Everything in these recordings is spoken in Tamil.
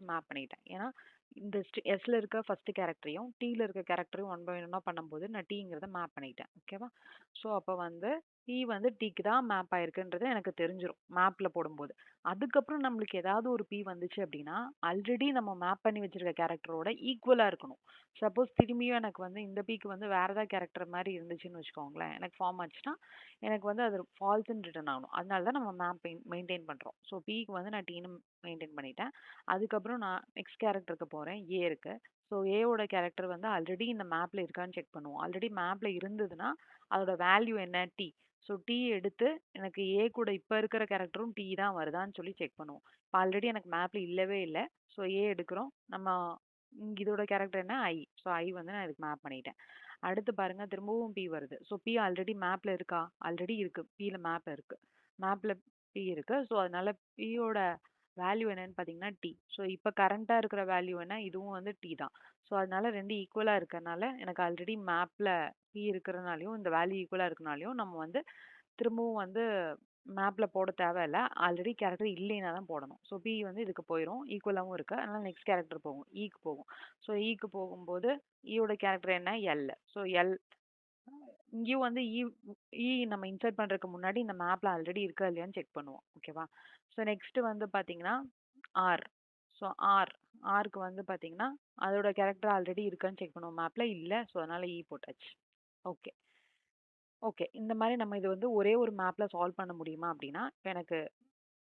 மேப் பண்ணிட்டேன். ஏன்னா, இந்த எஸ்ல இருக்க ஃபர்ஸ்ட் கேரக்டரையும், டீல இருக்க கேரக்டரையும் ஒன் பை ஒன்னா பண்ணும்போது நான் டீங்கிறத மேப் பண்ணிட்டேன். ஓகேவா? ஸோ அப்போ வந்து டி வந்து டிக்கு தான் மேப் ஆயிருக்குன்றது எனக்கு தெரிஞ்சிரும் மேப்ல போடும்போது. அதுக்கப்புறம் நம்மளுக்கு ஏதாவது ஒரு பி வந்துச்சு அப்படின்னா, ஆல்ரெடி நம்ம மேப் பண்ணி வச்சிருக்க கேரக்டரோட ஈக்குவலா இருக்கணும். சப்போஸ் திரும்பியும் எனக்கு வந்து இந்த பிக்கு வந்து வேற ஏதாவது கேரக்டர் மாரி இருந்துச்சுன்னு வச்சுக்கோங்களேன், எனக்கு ஃபார்ம் ஆச்சுன்னா, எனக்கு வந்து அது ஃபால்ஸ்ன்னு ரிட்டர்ன் ஆகணும். அதனால தான் நம்ம மேப் மெயின்டெயின் பண்றோம். ஸோ பிக்கு வந்து நான் டீன்னு மெயின்டெயின் பண்ணிட்டேன். அதுக்கப்புறம் நான் நெக்ஸ்ட் கேரக்டருக்கு போறேன். ஏ இருக்கு. ஸோ ஏவோட கேரக்டர் வந்து ஆல்ரெடி இந்த மேப்ல இருக்கான்னு செக் பண்ணுவோம். ஆல்ரெடி மேப்ல இருந்ததுன்னா, அதோட வேல்யூ என்ன? டி. ஸோ டி எடுத்து எனக்கு ஏ கூட இப்ப இருக்கிற கேரக்டரும் டி தான் வருதான்னு சொல்லி செக் பண்ணுவோம். இப்ப ஆல்ரெடி எனக்கு மேப்ல இல்லவே இல்ல. ஸோ ஏ எடுக்கிறோம். நம்ம இதோட கேரக்டர் என்ன? ஐ. ஸோ ஐ வந்து நான் இதுக்கு மேப் பண்ணிட்டேன். அடுத்து பாருங்க திரும்பவும் பி வருது. ஸோ பி ஆல்ரெடி மேப்ல இருக்கா? ஆல்ரெடி இருக்கு. பில மேப் இருக்கு. மேப்ல பி இருக்கு. ஸோ அதனால பியோட வேல்யூ என்னன்னு பார்த்தீங்கன்னா டி. ஸோ இப்ப கரண்ட்டா இருக்கிற வேல்யூ என்ன? இதுவும் வந்து டி தான். ஸோ அதனால 2 ஈக்குவலா இருக்கறனால எனக்கு ஆல்ரெடி மேப்ல பி இருக்கிறனாலயும், இந்த வேல்யூ ஈக்குவலா இருக்கனாலயும் நம்ம வந்து திரும்பவும் வந்து மேப்ல போட தேவையில்ல. ஆல்ரெடி கேரக்டர் இல்லைனா தான் போடணும். ஸோ பி வந்து இதுக்கு போயிரும். ஈக்குவலாவும் இருக்கு. அதனால நெக்ஸ்ட் கேரக்டர் போகும். ஈக்கு போகும். ஸோ ஈக்கு போகும்போது ஈயோட கேரக்டர் என்ன? எல். ஸோ எல் இங்கேயும் வந்து நம்ம இன்சர்ட் பண்றதுக்கு முன்னாடி இந்த மேப்ல ஆல்ரெடி இருக்கா இல்லையான்னு செக் பண்ணுவோம். ஓகேவா? ஸோ நெக்ஸ்ட் வந்து பார்த்தீங்கன்னா ஆர். ஸோ ஆர்க்கு வந்து பார்த்தீங்கன்னா, அதோட கேரக்டர் ஆல்ரெடி இருக்கான்னு செக் பண்ணுவோம் மேப்ல. இல்ல. ஸோ அதனால போட்டாச்சு. ஓகே. ஓகே. இந்த மாரி நம்ம இது வந்து ஒரே ஒரு மேப்ல சால்வ் பண்ண முடியுமா அப்டின்னா, இப்ப எனக்கு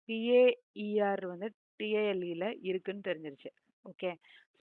பிஏஇஆர் வந்து டிஏஎல்இல இருக்குன்னு தெரிஞ்சிருச்சு. ஓகே.